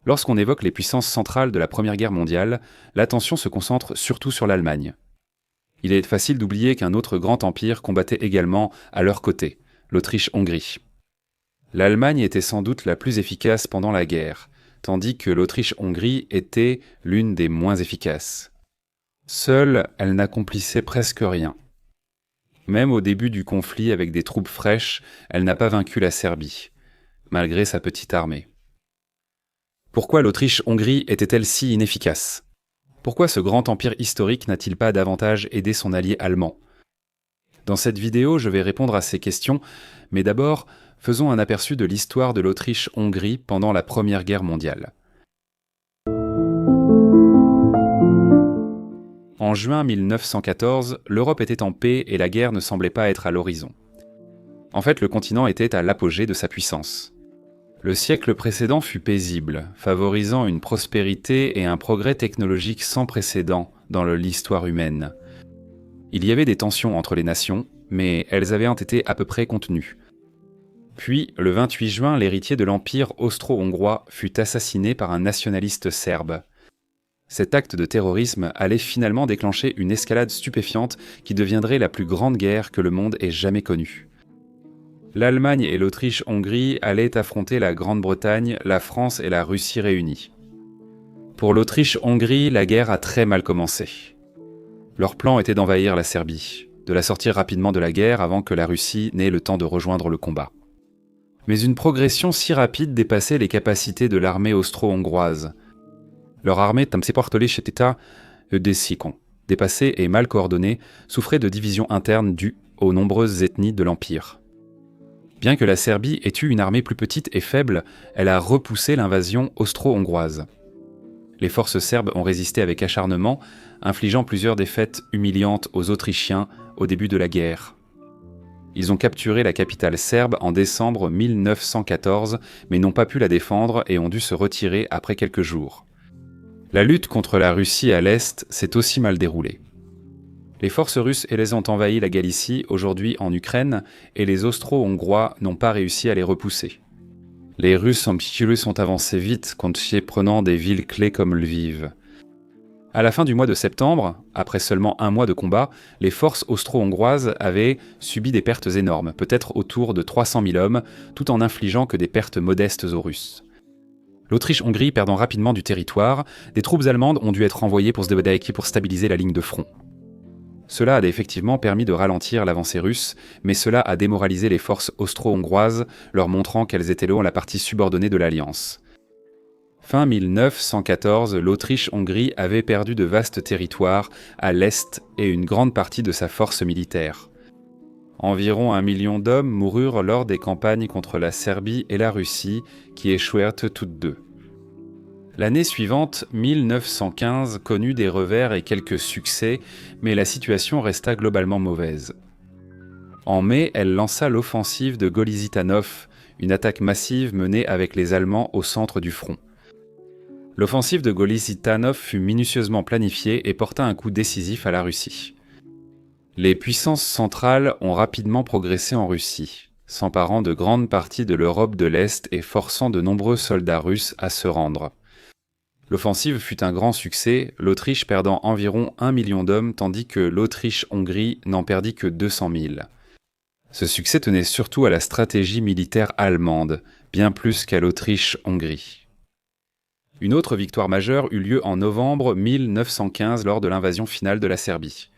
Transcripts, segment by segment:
Lorsqu'on évoque les puissances centrales de la Première Guerre mondiale, l'attention se concentre surtout sur l'Allemagne. Il est facile d'oublier qu'un autre grand empire combattait également à leur côté, l'Autriche-Hongrie. L'Allemagne était sans doute la plus efficace pendant la guerre, tandis que l'Autriche-Hongrie était l'une des moins efficaces. Seule, elle n'accomplissait presque rien. Même au début du conflit avec des troupes fraîches, elle n'a pas vaincu la Serbie, malgré sa petite armée. Pourquoi l'Autriche-Hongrie était-elle si inefficace ? Pourquoi ce grand empire historique n'a-t-il pas davantage aidé son allié allemand ? Dans cette vidéo, je vais répondre à ces questions, mais d'abord, faisons un aperçu de l'histoire de l'Autriche-Hongrie pendant la Première Guerre mondiale. En juin 1914, l'Europe était en paix et la guerre ne semblait pas être à l'horizon. En fait, le continent était à l'apogée de sa puissance. Le siècle précédent fut paisible, favorisant une prospérité et un progrès technologique sans précédent dans l'histoire humaine. Il y avait des tensions entre les nations, mais elles avaient été à peu près contenues. Puis, le 28 juin, l'héritier de l'Empire austro-hongrois fut assassiné par un nationaliste serbe. Cet acte de terrorisme allait finalement déclencher une escalade stupéfiante qui deviendrait la plus grande guerre que le monde ait jamais connue. L'Allemagne et l'Autriche-Hongrie allaient affronter la Grande-Bretagne, la France et la Russie réunies. Pour l'Autriche-Hongrie, la guerre a très mal commencé. Leur plan était d'envahir la Serbie, de la sortir rapidement de la guerre avant que la Russie n'ait le temps de rejoindre le combat. Mais une progression si rapide dépassait les capacités de l'armée austro-hongroise. Leur armée, dépassée et mal coordonnée, souffrait de divisions internes dues aux nombreuses ethnies de l'Empire. Bien que la Serbie ait eu une armée plus petite et faible, elle a repoussé l'invasion austro-hongroise. Les forces serbes ont résisté avec acharnement, infligeant plusieurs défaites humiliantes aux Autrichiens au début de la guerre. Ils ont capturé la capitale serbe en décembre 1914, mais n'ont pas pu la défendre et ont dû se retirer après quelques jours. La lutte contre la Russie à l'est s'est aussi mal déroulée. Les forces russes ont envahi la Galicie, aujourd'hui en Ukraine, et les Austro-Hongrois n'ont pas réussi à les repousser. Les Russes ont avancé vite, prenant des villes clés comme Lviv. À la fin du mois de septembre, après seulement un mois de combat, les forces austro-hongroises avaient subi des pertes énormes, peut-être autour de 300 000 hommes, tout en infligeant que des pertes modestes aux Russes. L'Autriche-Hongrie perdant rapidement du territoire, des troupes allemandes ont dû être envoyées pour stabiliser la ligne de front. Cela a effectivement permis de ralentir l'avancée russe, mais cela a démoralisé les forces austro-hongroises, leur montrant qu'elles étaient la partie subordonnée de l'Alliance. Fin 1914, l'Autriche-Hongrie avait perdu de vastes territoires à l'est et une grande partie de sa force militaire. Environ 1 million d'hommes moururent lors des campagnes contre la Serbie et la Russie, qui échouèrent toutes deux. L'année suivante, 1915, connut des revers et quelques succès, mais la situation resta globalement mauvaise. En mai, elle lança l'offensive de Golisitánov, une attaque massive menée avec les Allemands au centre du front. L'offensive de Golisitánov fut minutieusement planifiée et porta un coup décisif à la Russie. Les puissances centrales ont rapidement progressé en Russie, s'emparant de grandes parties de l'Europe de l'Est et forçant de nombreux soldats russes à se rendre. L'offensive fut un grand succès, l'Autriche perdant environ 1 million d'hommes tandis que l'Autriche-Hongrie n'en perdit que 200 000. Ce succès tenait surtout à la stratégie militaire allemande, bien plus qu'à l'Autriche-Hongrie. Une autre victoire majeure eut lieu en novembre 1915 lors de l'invasion finale de la Serbie.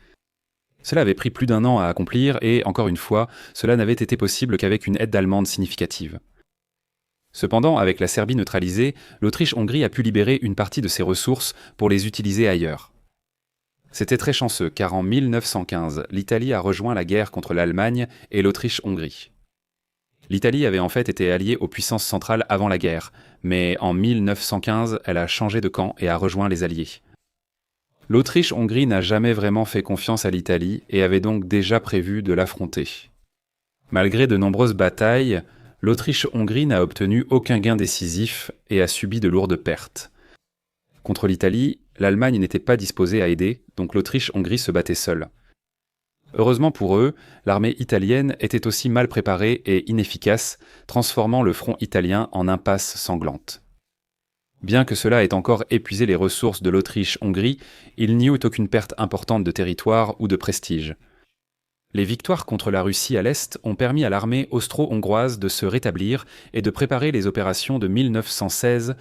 Cela avait pris plus d'1 an à accomplir et, encore une fois, cela n'avait été possible qu'avec une aide allemande significative. Cependant, avec la Serbie neutralisée, l'Autriche-Hongrie a pu libérer une partie de ses ressources pour les utiliser ailleurs. C'était très chanceux car en 1915, l'Italie a rejoint la guerre contre l'Allemagne et l'Autriche-Hongrie. L'Italie avait en fait été alliée aux puissances centrales avant la guerre, mais en 1915, elle a changé de camp et a rejoint les Alliés. L'Autriche-Hongrie n'a jamais vraiment fait confiance à l'Italie et avait donc déjà prévu de l'affronter. Malgré de nombreuses batailles, l'Autriche-Hongrie n'a obtenu aucun gain décisif et a subi de lourdes pertes. Contre l'Italie, l'Allemagne n'était pas disposée à aider, donc l'Autriche-Hongrie se battait seule. Heureusement pour eux, l'armée italienne était aussi mal préparée et inefficace, transformant le front italien en impasse sanglante. Bien que cela ait encore épuisé les ressources de l'Autriche-Hongrie, il n'y eut aucune perte importante de territoire ou de prestige. Les victoires contre la Russie à l'Est ont permis à l'armée austro-hongroise de se rétablir et de préparer les opérations de 1916.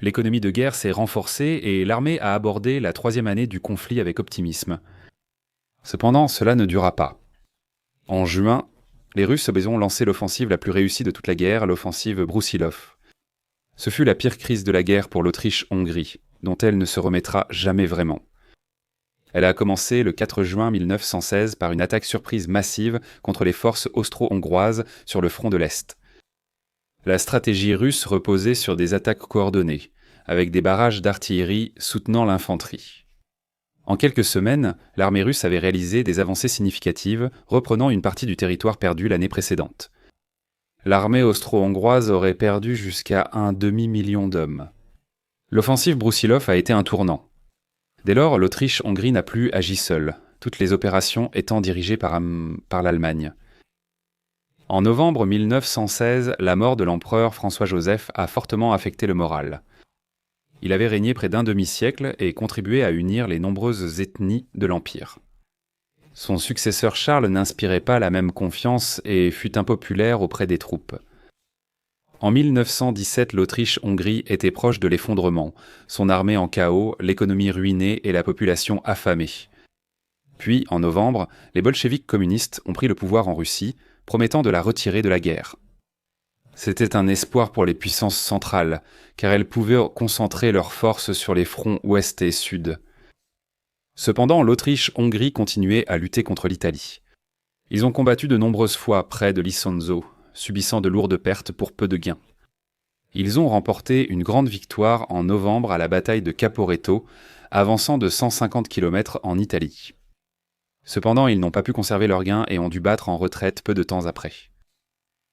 L'économie de guerre s'est renforcée et l'armée a abordé la troisième année du conflit avec optimisme. Cependant, cela ne dura pas. En juin, les Russes ont lancé l'offensive la plus réussie de toute la guerre, l'offensive Broussilov. Ce fut la pire crise de la guerre pour l'Autriche-Hongrie, dont elle ne se remettra jamais vraiment. Elle a commencé le 4 juin 1916 par une attaque surprise massive contre les forces austro-hongroises sur le front de l'Est. La stratégie russe reposait sur des attaques coordonnées, avec des barrages d'artillerie soutenant l'infanterie. En quelques semaines, l'armée russe avait réalisé des avancées significatives, reprenant une partie du territoire perdu l'année précédente. L'armée austro-hongroise aurait perdu jusqu'à un demi-million d'hommes. L'offensive Broussilov a été un tournant. Dès lors, l'Autriche-Hongrie n'a plus agi seule, toutes les opérations étant dirigées par l'Allemagne. En novembre 1916, la mort de l'empereur François-Joseph a fortement affecté le moral. Il avait régné près d'un demi-siècle et contribué à unir les nombreuses ethnies de l'Empire. Son successeur Charles n'inspirait pas la même confiance et fut impopulaire auprès des troupes. En 1917, l'Autriche-Hongrie était proche de l'effondrement, son armée en chaos, l'économie ruinée et la population affamée. Puis, en novembre, les bolcheviks communistes ont pris le pouvoir en Russie, promettant de la retirer de la guerre. C'était un espoir pour les puissances centrales, car elles pouvaient concentrer leurs forces sur les fronts ouest et sud. Cependant, l'Autriche-Hongrie continuait à lutter contre l'Italie. Ils ont combattu de nombreuses fois près de l'Isonzo, subissant de lourdes pertes pour peu de gains. Ils ont remporté une grande victoire en novembre à la bataille de Caporetto, avançant de 150 km en Italie. Cependant, ils n'ont pas pu conserver leurs gains et ont dû battre en retraite peu de temps après.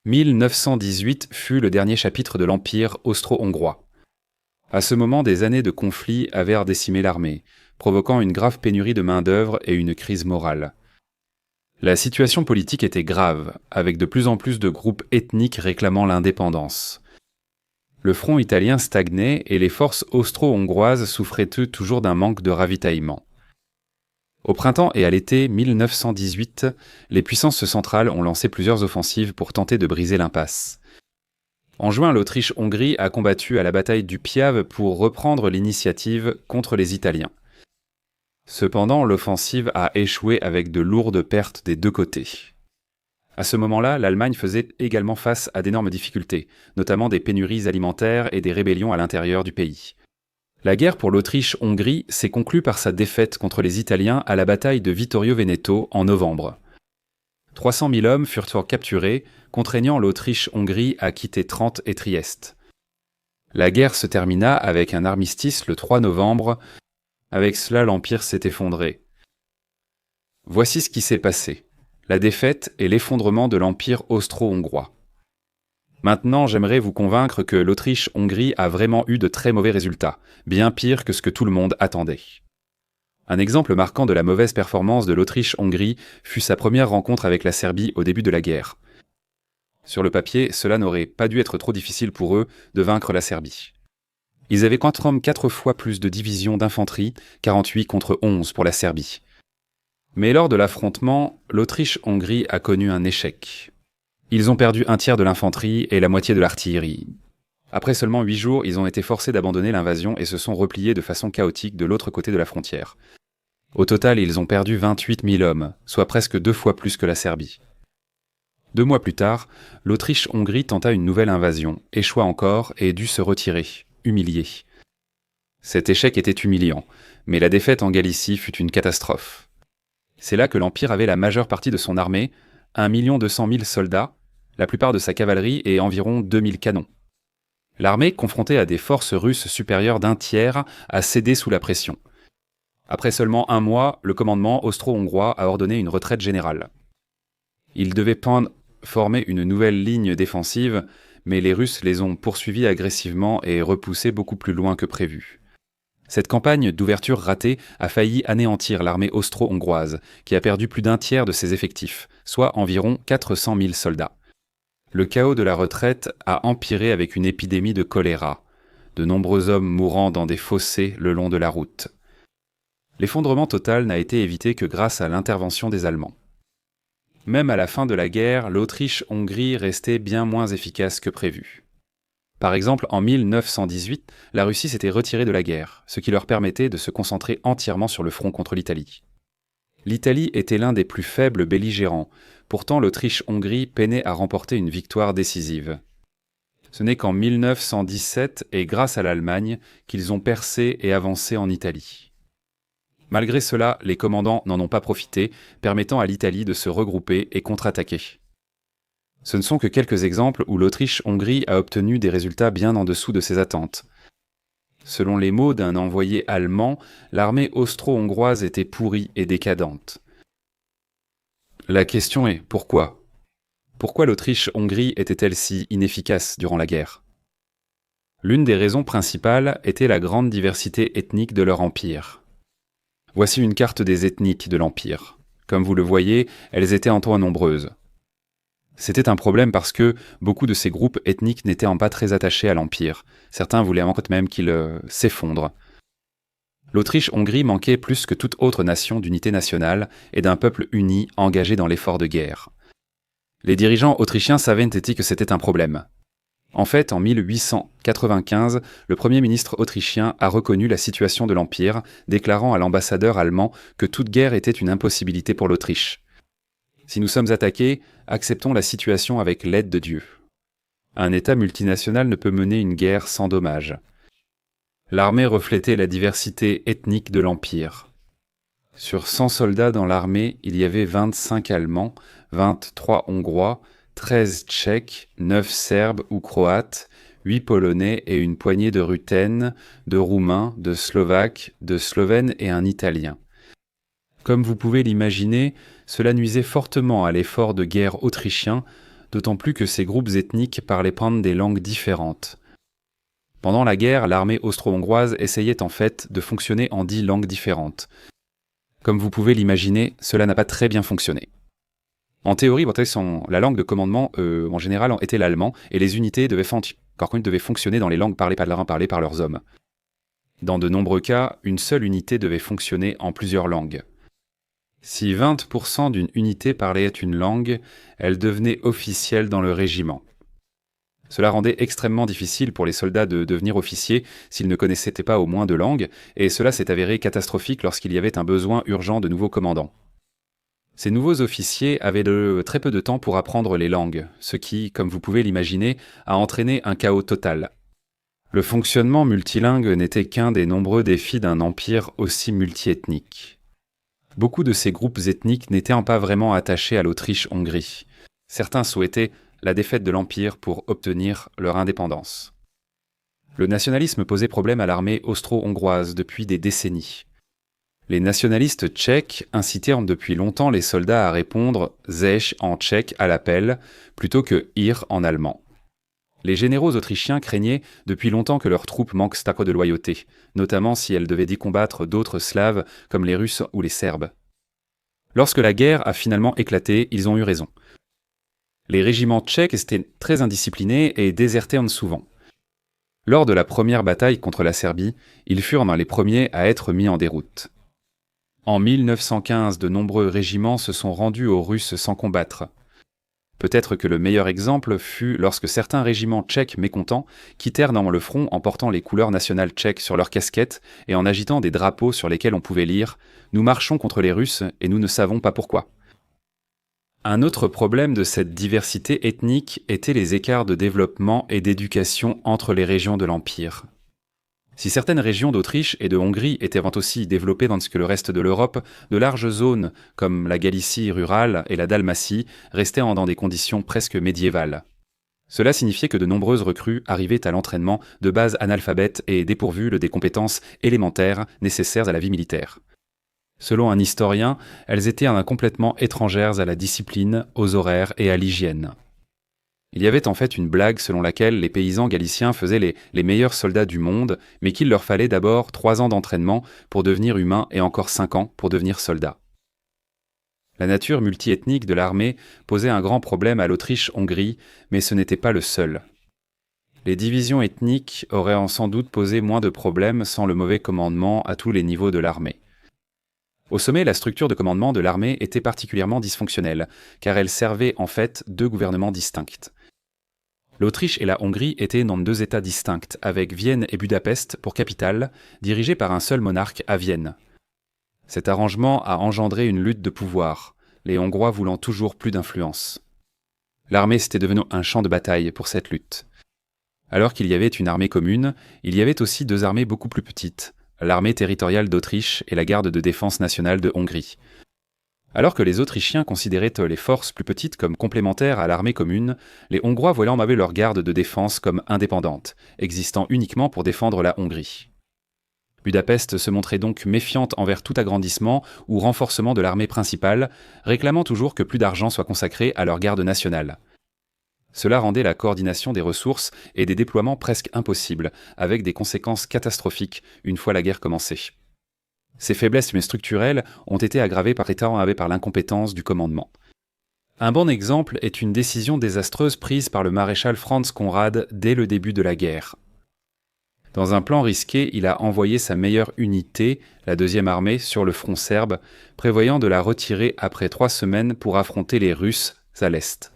1918 fut le dernier chapitre de l'Empire austro-hongrois. À ce moment, des années de conflit avaient décimé l'armée, provoquant une grave pénurie de main-d'œuvre et une crise morale. La situation politique était grave, avec de plus en plus de groupes ethniques réclamant l'indépendance. Le front italien stagnait et les forces austro-hongroises souffraient toujours d'un manque de ravitaillement. Au printemps et à l'été 1918, les puissances centrales ont lancé plusieurs offensives pour tenter de briser l'impasse. En juin, l'Autriche-Hongrie a combattu à la bataille du Piave pour reprendre l'initiative contre les Italiens. Cependant, l'offensive a échoué avec de lourdes pertes des deux côtés. À ce moment-là, l'Allemagne faisait également face à d'énormes difficultés, notamment des pénuries alimentaires et des rébellions à l'intérieur du pays. La guerre pour l'Autriche-Hongrie s'est conclue par sa défaite contre les Italiens à la bataille de Vittorio Veneto en novembre. 300 000 hommes furent capturés, contraignant l'Autriche-Hongrie à quitter Trente et Trieste. La guerre se termina avec un armistice le 3 novembre. Avec cela, l'Empire s'est effondré. Voici ce qui s'est passé. La défaite et l'effondrement de l'Empire austro-hongrois. Maintenant, j'aimerais vous convaincre que l'Autriche-Hongrie a vraiment eu de très mauvais résultats, bien pire que ce que tout le monde attendait. Un exemple marquant de la mauvaise performance de l'Autriche-Hongrie fut sa première rencontre avec la Serbie au début de la guerre. Sur le papier, cela n'aurait pas dû être trop difficile pour eux de vaincre la Serbie. Ils avaient 4 fois plus de divisions d'infanterie, 48 contre 11 pour la Serbie. Mais lors de l'affrontement, l'Autriche-Hongrie a connu un échec. Ils ont perdu un tiers de l'infanterie et la moitié de l'artillerie. Après seulement 8 jours, ils ont été forcés d'abandonner l'invasion et se sont repliés de façon chaotique de l'autre côté de la frontière. Au total, ils ont perdu 28 000 hommes, soit presque 2 fois plus que la Serbie. 2 mois plus tard, l'Autriche-Hongrie tenta une nouvelle invasion, échoua encore et dut se retirer, humilié. Cet échec était humiliant, mais la défaite en Galicie fut une catastrophe. C'est là que l'Empire avait la majeure partie de son armée, 1 200 000 soldats, la plupart de sa cavalerie et environ 2000 canons. L'armée, confrontée à des forces russes supérieures d'un tiers, a cédé sous la pression. Après seulement 1 mois, le commandement austro-hongrois a ordonné une retraite générale. Il devait former une nouvelle ligne défensive, mais les Russes les ont poursuivis agressivement et repoussés beaucoup plus loin que prévu. Cette campagne d'ouverture ratée a failli anéantir l'armée austro-hongroise, qui a perdu plus d'un tiers de ses effectifs, soit environ 400 000 soldats. Le chaos de la retraite a empiré avec une épidémie de choléra. de nombreux hommes mourant dans des fossés le long de la route. L'effondrement total n'a été évité que grâce à l'intervention des Allemands. Même à la fin de la guerre, l'Autriche-Hongrie restait bien moins efficace que prévu. Par exemple, en 1918, la Russie s'était retirée de la guerre, ce qui leur permettait de se concentrer entièrement sur le front contre l'Italie. L'Italie était l'un des plus faibles belligérants, pourtant l'Autriche-Hongrie peinait à remporter une victoire décisive. Ce n'est qu'en 1917 et grâce à l'Allemagne qu'ils ont percé et avancé en Italie. Malgré cela, les commandants n'en ont pas profité, permettant à l'Italie de se regrouper et contre-attaquer. Ce ne sont que quelques exemples où l'Autriche-Hongrie a obtenu des résultats bien en dessous de ses attentes. Selon les mots d'un envoyé allemand, l'armée austro-hongroise était pourrie et décadente. La question est pourquoi ? Pourquoi l'Autriche-Hongrie était-elle si inefficace durant la guerre ? L'une des raisons principales était la grande diversité ethnique de leur empire. Voici une carte des ethniques de l'empire. Comme vous le voyez, elles étaient en trop nombreuses. C'était un problème parce que beaucoup de ces groupes ethniques n'étaient pas très attachés à l'Empire. Certains voulaient même qu'il s'effondre. L'Autriche-Hongrie manquait plus que toute autre nation d'unité nationale et d'un peuple uni engagé dans l'effort de guerre. Les dirigeants autrichiens savaient que c'était un problème. En fait, en 1895, le Premier ministre autrichien a reconnu la situation de l'Empire, déclarant à l'ambassadeur allemand que toute guerre était une impossibilité pour l'Autriche. Si nous sommes attaqués, acceptons la situation avec l'aide de Dieu. Un État multinational ne peut mener une guerre sans dommages. L'armée reflétait la diversité ethnique de l'Empire. Sur 100 soldats dans l'armée, il y avait 25 Allemands, 23 Hongrois, 13 Tchèques, 9 Serbes ou Croates, 8 Polonais et une poignée de Ruthènes, de Roumains, de Slovaques, de Slovènes et un Italien. Comme vous pouvez l'imaginer, cela nuisait fortement à l'effort de guerre autrichien, d'autant plus que ces groupes ethniques parlaient des langues différentes. Pendant la guerre, l'armée austro-hongroise essayait en fait de fonctionner en 10 langues différentes. Comme vous pouvez l'imaginer, cela n'a pas très bien fonctionné. En théorie, la langue de commandement en général était l'allemand, et les unités devaient fonctionner dans les langues parlées par leurs hommes. Dans de nombreux cas, une seule unité devait fonctionner en plusieurs langues. Si 20% d'une unité parlait une langue, elle devenait officielle dans le régiment. Cela rendait extrêmement difficile pour les soldats de devenir officiers s'ils ne connaissaient pas au moins 2 langues, et cela s'est avéré catastrophique lorsqu'il y avait un besoin urgent de nouveaux commandants. Ces nouveaux officiers avaient très peu de temps pour apprendre les langues, ce qui, comme vous pouvez l'imaginer, a entraîné un chaos total. Le fonctionnement multilingue n'était qu'un des nombreux défis d'un empire aussi multiethnique. Beaucoup de ces groupes ethniques n'étaient pas vraiment attachés à l'Autriche-Hongrie. Certains souhaitaient la défaite de l'Empire pour obtenir leur indépendance. Le nationalisme posait problème à l'armée austro-hongroise depuis des décennies. Les nationalistes tchèques incitaient depuis longtemps les soldats à répondre « Zech » en tchèque à l'appel, plutôt que « Ir » en allemand. Les généraux autrichiens craignaient depuis longtemps que leurs troupes manquent de loyauté, notamment si elles devaient combattre d'autres Slaves comme les Russes ou les Serbes. Lorsque la guerre a finalement éclaté, ils ont eu raison. Les régiments tchèques étaient très indisciplinés et désertaient souvent. Lors de la première bataille contre la Serbie, ils furent dans les premiers à être mis en déroute. En 1915, de nombreux régiments se sont rendus aux Russes sans combattre. Peut-être que le meilleur exemple fut lorsque certains régiments tchèques mécontents quittèrent le front en portant les couleurs nationales tchèques sur leurs casquettes et en agitant des drapeaux sur lesquels on pouvait lire « Nous marchons contre les Russes et nous ne savons pas pourquoi ». Un autre problème de cette diversité ethnique était les écarts de développement et d'éducation entre les régions de l'Empire. Si certaines régions d'Autriche et de Hongrie étaient aussi développées que le reste de l'Europe, de larges zones, comme la Galicie rurale et la Dalmatie, restaient dans des conditions presque médiévales. Cela signifiait que de nombreuses recrues arrivaient à l'entraînement de bases analphabètes et dépourvues des compétences élémentaires nécessaires à la vie militaire. Selon un historien, elles étaient complètement étrangères à la discipline, aux horaires et à l'hygiène. Il y avait en fait une blague selon laquelle les paysans galiciens faisaient les meilleurs soldats du monde, mais qu'il leur fallait d'abord 3 ans d'entraînement pour devenir humains et encore 5 ans pour devenir soldats. La nature multiethnique de l'armée posait un grand problème à l'Autriche-Hongrie, mais ce n'était pas le seul. Les divisions ethniques auraient sans doute posé moins de problèmes sans le mauvais commandement à tous les niveaux de l'armée. Au sommet, la structure de commandement de l'armée était particulièrement dysfonctionnelle, car elle servait en fait deux gouvernements distincts. L'Autriche et la Hongrie étaient dans deux États distincts, avec Vienne et Budapest pour capitale, dirigés par un seul monarque à Vienne. Cet arrangement a engendré une lutte de pouvoir, les Hongrois voulant toujours plus d'influence. L'armée était devenue un champ de bataille pour cette lutte. Alors qu'il y avait une armée commune, il y avait aussi deux armées beaucoup plus petites, l'armée territoriale d'Autriche et la garde de défense nationale de Hongrie. Alors que les Autrichiens considéraient les forces plus petites comme complémentaires à l'armée commune, les Hongrois voyaient en leur garde de défense comme indépendante, existant uniquement pour défendre la Hongrie. Budapest se montrait donc méfiante envers tout agrandissement ou renforcement de l'armée principale, réclamant toujours que plus d'argent soit consacré à leur garde nationale. Cela rendait la coordination des ressources et des déploiements presque impossibles, avec des conséquences catastrophiques une fois la guerre commencée. Ces faiblesses structurelles ont été aggravées par l'incompétence du commandement. Un bon exemple est une décision désastreuse prise par le maréchal Franz Conrad dès le début de la guerre. Dans un plan risqué, il a envoyé sa meilleure unité, la 2e armée, sur le front serbe, prévoyant de la retirer après 3 semaines pour affronter les Russes à l'est.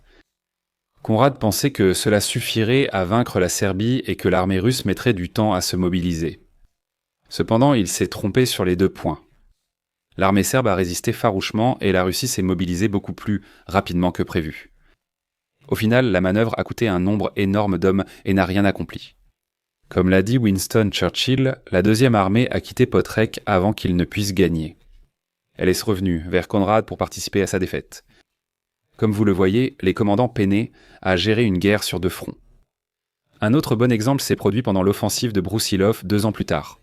Conrad pensait que cela suffirait à vaincre la Serbie et que l'armée russe mettrait du temps à se mobiliser. Cependant, il s'est trompé sur les 2 points. L'armée serbe a résisté farouchement et la Russie s'est mobilisée beaucoup plus rapidement que prévu. Au final, la manœuvre a coûté un nombre énorme d'hommes et n'a rien accompli. Comme l'a dit Winston Churchill, la 2e armée a quitté Potrek avant qu'il ne puisse gagner. Elle est revenue vers Conrad pour participer à sa défaite. Comme vous le voyez, les commandants peinaient à gérer une guerre sur 2 fronts. Un autre bon exemple s'est produit pendant l'offensive de Broussilov 2 ans plus tard.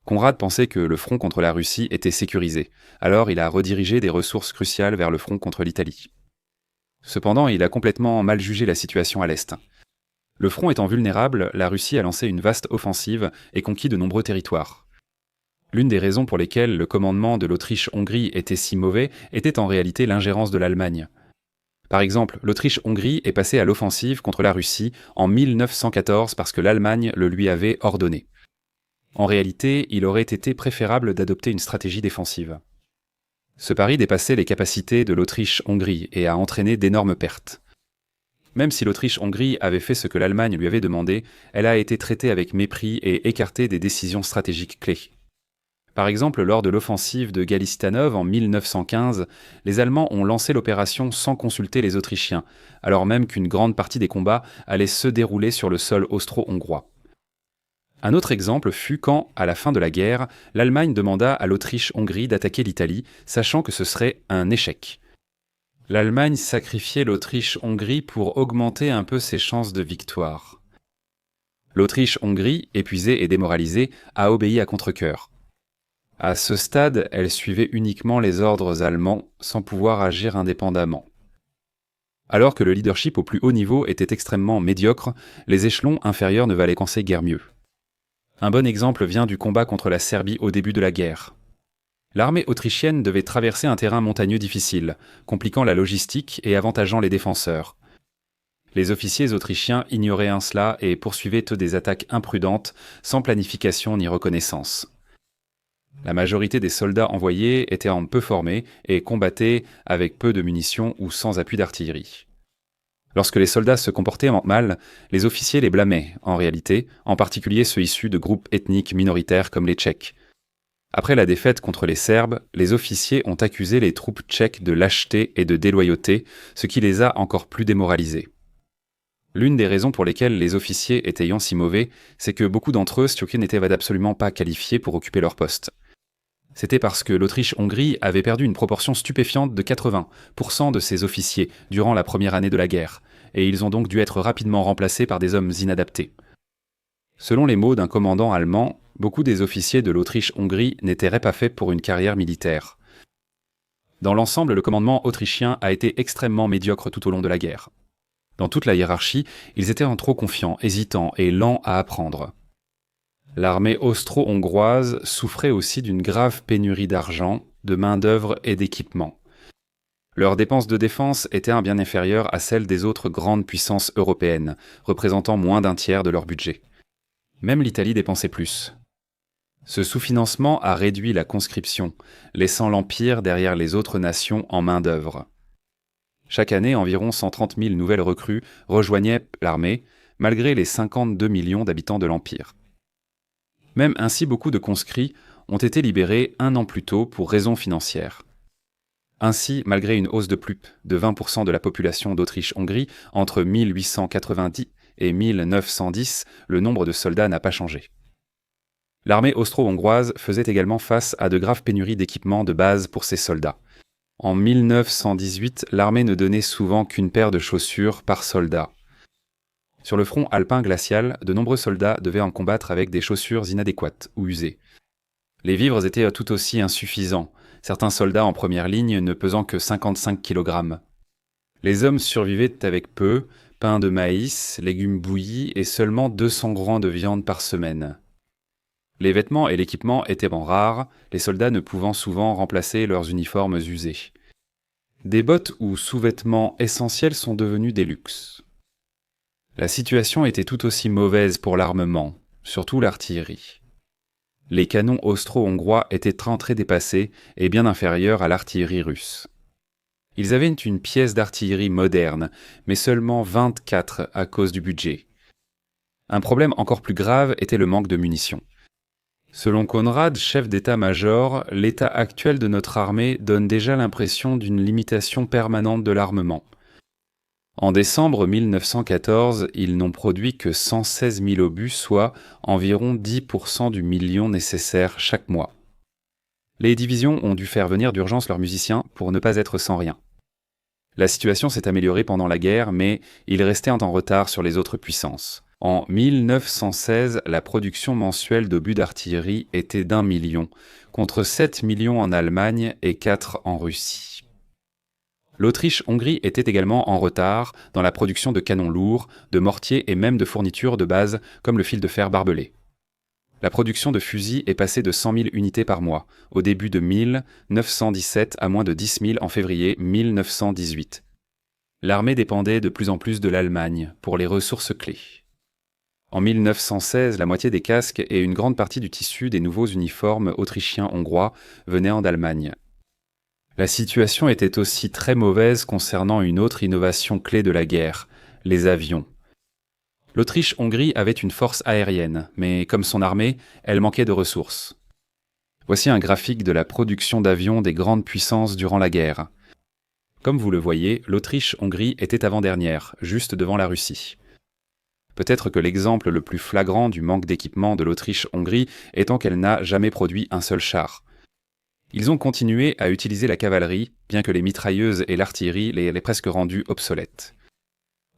Conrad pensait que le front contre la Russie était sécurisé, alors il a redirigé des ressources cruciales vers le front contre l'Italie. Cependant, il a complètement mal jugé la situation à l'Est. Le front étant vulnérable, la Russie a lancé une vaste offensive et conquis de nombreux territoires. L'une des raisons pour lesquelles le commandement de l'Autriche-Hongrie était si mauvais était en réalité l'ingérence de l'Allemagne. Par exemple, l'Autriche-Hongrie est passée à l'offensive contre la Russie en 1914 parce que l'Allemagne le lui avait ordonné. En réalité, il aurait été préférable d'adopter une stratégie défensive. Ce pari dépassait les capacités de l'Autriche-Hongrie et a entraîné d'énormes pertes. Même si l'Autriche-Hongrie avait fait ce que l'Allemagne lui avait demandé, elle a été traitée avec mépris et écartée des décisions stratégiques clés. Par exemple, lors de l'offensive de Galistanov en 1915, les Allemands ont lancé l'opération sans consulter les Autrichiens, alors même qu'une grande partie des combats allait se dérouler sur le sol austro-hongrois. Un autre exemple fut quand, à la fin de la guerre, l'Allemagne demanda à l'Autriche-Hongrie d'attaquer l'Italie, sachant que ce serait un échec. L'Allemagne sacrifiait l'Autriche-Hongrie pour augmenter un peu ses chances de victoire. L'Autriche-Hongrie, épuisée et démoralisée, a obéi à contre-cœur. À ce stade, elle suivait uniquement les ordres allemands, sans pouvoir agir indépendamment. Alors que le leadership au plus haut niveau était extrêmement médiocre, les échelons inférieurs ne valaient guère mieux. Un bon exemple vient du combat contre la Serbie au début de la guerre. L'armée autrichienne devait traverser un terrain montagneux difficile, compliquant la logistique et avantageant les défenseurs. Les officiers autrichiens ignoraient cela et poursuivaient des attaques imprudentes, sans planification ni reconnaissance. La majorité des soldats envoyés étaient peu formés et combattaient avec peu de munitions ou sans appui d'artillerie. Lorsque les soldats se comportaient mal, les officiers les blâmaient, en réalité, en particulier ceux issus de groupes ethniques minoritaires comme les Tchèques. Après la défaite contre les Serbes, les officiers ont accusé les troupes tchèques de lâcheté et de déloyauté, ce qui les a encore plus démoralisés. L'une des raisons pour lesquelles les officiers étaient si mauvais, c'est que beaucoup d'entre eux n'étaient absolument pas qualifiés pour occuper leur poste. C'était parce que l'Autriche-Hongrie avait perdu une proportion stupéfiante de 80% de ses officiers durant la première année de la guerre, et ils ont donc dû être rapidement remplacés par des hommes inadaptés. Selon les mots d'un commandant allemand, beaucoup des officiers de l'Autriche-Hongrie n'étaient pas faits pour une carrière militaire. Dans l'ensemble, le commandement autrichien a été extrêmement médiocre tout au long de la guerre. Dans toute la hiérarchie, ils étaient trop confiants, hésitants et lents à apprendre. L'armée austro-hongroise souffrait aussi d'une grave pénurie d'argent, de main-d'œuvre et d'équipement. Leurs dépenses de défense étaient bien inférieures à celles des autres grandes puissances européennes, représentant moins d'un tiers de leur budget. Même l'Italie dépensait plus. Ce sous-financement a réduit la conscription, laissant l'Empire derrière les autres nations en main-d'œuvre. Chaque année, environ 130 000 nouvelles recrues rejoignaient l'armée, malgré les 52 millions d'habitants de l'Empire. Même ainsi, beaucoup de conscrits ont été libérés un an plus tôt pour raisons financières. Ainsi, malgré une hausse de plus de 20% de la population d'Autriche-Hongrie entre 1890 et 1910, le nombre de soldats n'a pas changé. L'armée austro-hongroise faisait également face à de graves pénuries d'équipements de base pour ses soldats. En 1918, l'armée ne donnait souvent qu'une paire de chaussures par soldat. Sur le front alpin glacial, de nombreux soldats devaient en combattre avec des chaussures inadéquates ou usées. Les vivres étaient tout aussi insuffisants, certains soldats en première ligne ne pesant que 55 kg. Les hommes survivaient avec peu, pain de maïs, légumes bouillis et seulement 200 grammes de viande par semaine. Les vêtements et l'équipement étaient rares, les soldats ne pouvant souvent remplacer leurs uniformes usés. Des bottes ou sous-vêtements essentiels sont devenus des luxes. La situation était tout aussi mauvaise pour l'armement, surtout l'artillerie. Les canons austro-hongrois étaient très dépassés et bien inférieurs à l'artillerie russe. Ils avaient une pièce d'artillerie moderne, mais seulement 24 à cause du budget. Un problème encore plus grave était le manque de munitions. Selon Conrad, chef d'état-major, l'état actuel de notre armée donne déjà l'impression d'une limitation permanente de l'armement. En décembre 1914, ils n'ont produit que 116 000 obus, soit environ 10% du million nécessaire chaque mois. Les divisions ont dû faire venir d'urgence leurs musiciens pour ne pas être sans rien. La situation s'est améliorée pendant la guerre, mais ils restaient en retard sur les autres puissances. En 1916, la production mensuelle d'obus d'artillerie était d'1 million, contre 7 millions en Allemagne et 4 en Russie. L'Autriche-Hongrie était également en retard dans la production de canons lourds, de mortiers et même de fournitures de base comme le fil de fer barbelé. La production de fusils est passée de 100 000 unités par mois, au début de 1917 à moins de 10 000 en février 1918. L'armée dépendait de plus en plus de l'Allemagne pour les ressources clés. En 1916, la moitié des casques et une grande partie du tissu des nouveaux uniformes autrichiens-hongrois venaient d'Allemagne. La situation était aussi très mauvaise concernant une autre innovation clé de la guerre, les avions. L'Autriche-Hongrie avait une force aérienne, mais comme son armée, elle manquait de ressources. Voici un graphique de la production d'avions des grandes puissances durant la guerre. Comme vous le voyez, l'Autriche-Hongrie était avant-dernière, juste devant la Russie. Peut-être que l'exemple le plus flagrant du manque d'équipement de l'Autriche-Hongrie étant qu'elle n'a jamais produit un seul char. Ils ont continué à utiliser la cavalerie, bien que les mitrailleuses et l'artillerie les aient presque rendus obsolètes.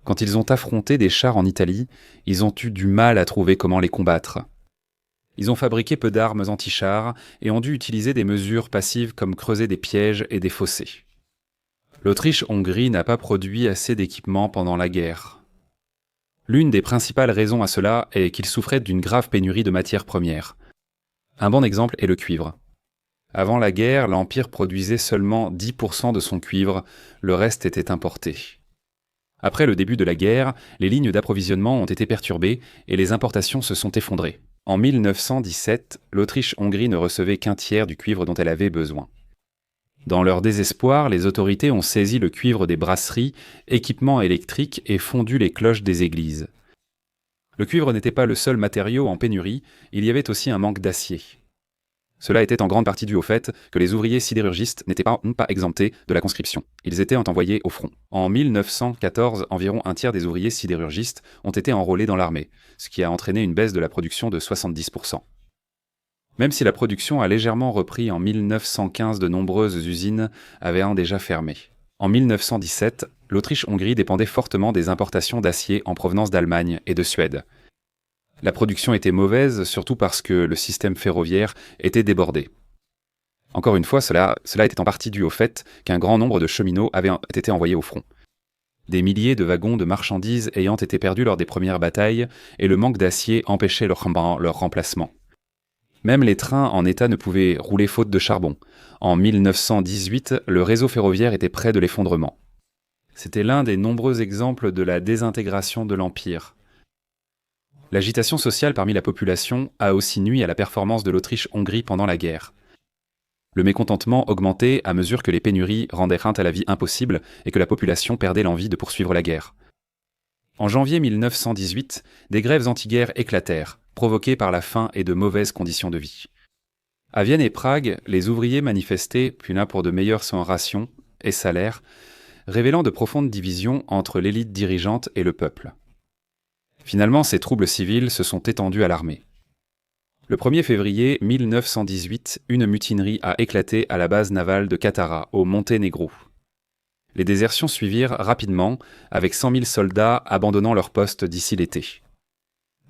Quand ils ont affronté des chars en Italie, ils ont eu du mal à trouver comment les combattre. Ils ont fabriqué peu d'armes anti-chars et ont dû utiliser des mesures passives comme creuser des pièges et des fossés. L'Autriche-Hongrie n'a pas produit assez d'équipements pendant la guerre. L'une des principales raisons à cela est qu'ils souffraient d'une grave pénurie de matières premières. Un bon exemple est le cuivre. Avant la guerre, l'Empire produisait seulement 10% de son cuivre, le reste était importé. Après le début de la guerre, les lignes d'approvisionnement ont été perturbées et les importations se sont effondrées. En 1917, l'Autriche-Hongrie ne recevait qu'un tiers du cuivre dont elle avait besoin. Dans leur désespoir, les autorités ont saisi le cuivre des brasseries, équipements électriques et fondu les cloches des églises. Le cuivre n'était pas le seul matériau en pénurie, il y avait aussi un manque d'acier. Cela était en grande partie dû au fait que les ouvriers sidérurgistes n'étaient pas exemptés de la conscription. Ils étaient envoyés au front. En 1914, environ un tiers des ouvriers sidérurgistes ont été enrôlés dans l'armée, ce qui a entraîné une baisse de la production de 70%. Même si la production a légèrement repris en 1915, de nombreuses usines avaient déjà fermé. En 1917, l'Autriche-Hongrie dépendait fortement des importations d'acier en provenance d'Allemagne et de Suède. La production était mauvaise, surtout parce que le système ferroviaire était débordé. Encore une fois, cela était en partie dû au fait qu'un grand nombre de cheminots avaient été envoyés au front. Des milliers de wagons de marchandises ayant été perdus lors des premières batailles, et le manque d'acier empêchait leur remplacement. Même les trains en état ne pouvaient rouler faute de charbon. En 1918, le réseau ferroviaire était près de l'effondrement. C'était l'un des nombreux exemples de la désintégration de l'Empire. L'agitation sociale parmi la population a aussi nui à la performance de l'Autriche-Hongrie pendant la guerre. Le mécontentement augmentait à mesure que les pénuries rendaient à la vie impossible et que la population perdait l'envie de poursuivre la guerre. En janvier 1918, des grèves anti-guerre éclatèrent, provoquées par la faim et de mauvaises conditions de vie. À Vienne et Prague, les ouvriers manifestaient, puis l'un pour de meilleures rations et salaires, révélant de profondes divisions entre l'élite dirigeante et le peuple. Finalement, ces troubles civils se sont étendus à l'armée. Le 1er février 1918, une mutinerie a éclaté à la base navale de Katara, au Monténégro. Les désertions suivirent rapidement, avec 100 000 soldats abandonnant leur poste d'ici l'été.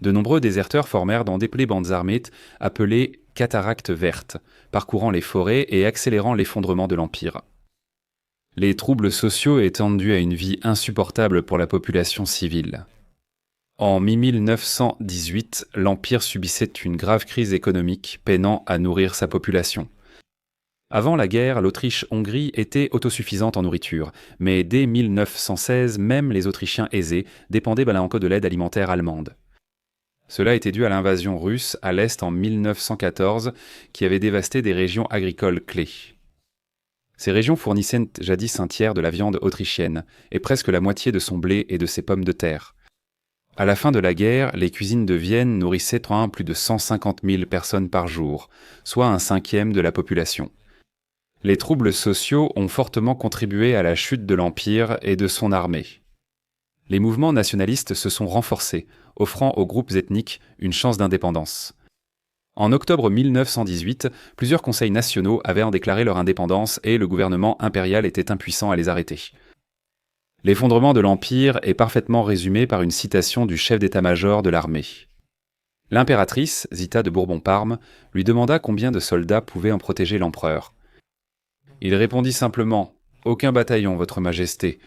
De nombreux déserteurs formèrent dans d'épelées bandes armées appelées « cataractes vertes », parcourant les forêts et accélérant l'effondrement de l'Empire. Les troubles sociaux étant dus à une vie insupportable pour la population civile. En mi-1918, l'Empire subissait une grave crise économique, peinant à nourrir sa population. Avant la guerre, l'Autriche-Hongrie était autosuffisante en nourriture, mais dès 1916, même les Autrichiens aisés dépendaient de l'aide alimentaire allemande. Cela était dû à l'invasion russe à l'Est en 1914, qui avait dévasté des régions agricoles clés. Ces régions fournissaient jadis un tiers de la viande autrichienne, et presque la moitié de son blé et de ses pommes de terre. À la fin de la guerre, les cuisines de Vienne nourrissaient plus de 150 000 personnes par jour, soit un cinquième de la population. Les troubles sociaux ont fortement contribué à la chute de l'Empire et de son armée. Les mouvements nationalistes se sont renforcés, offrant aux groupes ethniques une chance d'indépendance. En octobre 1918, plusieurs conseils nationaux avaient en déclaré leur indépendance et le gouvernement impérial était impuissant à les arrêter. L'effondrement de l'Empire est parfaitement résumé par une citation du chef d'état-major de l'armée. L'impératrice, Zita de Bourbon-Parme, lui demanda combien de soldats pouvaient en protéger l'empereur. Il répondit simplement « Aucun bataillon, votre majesté,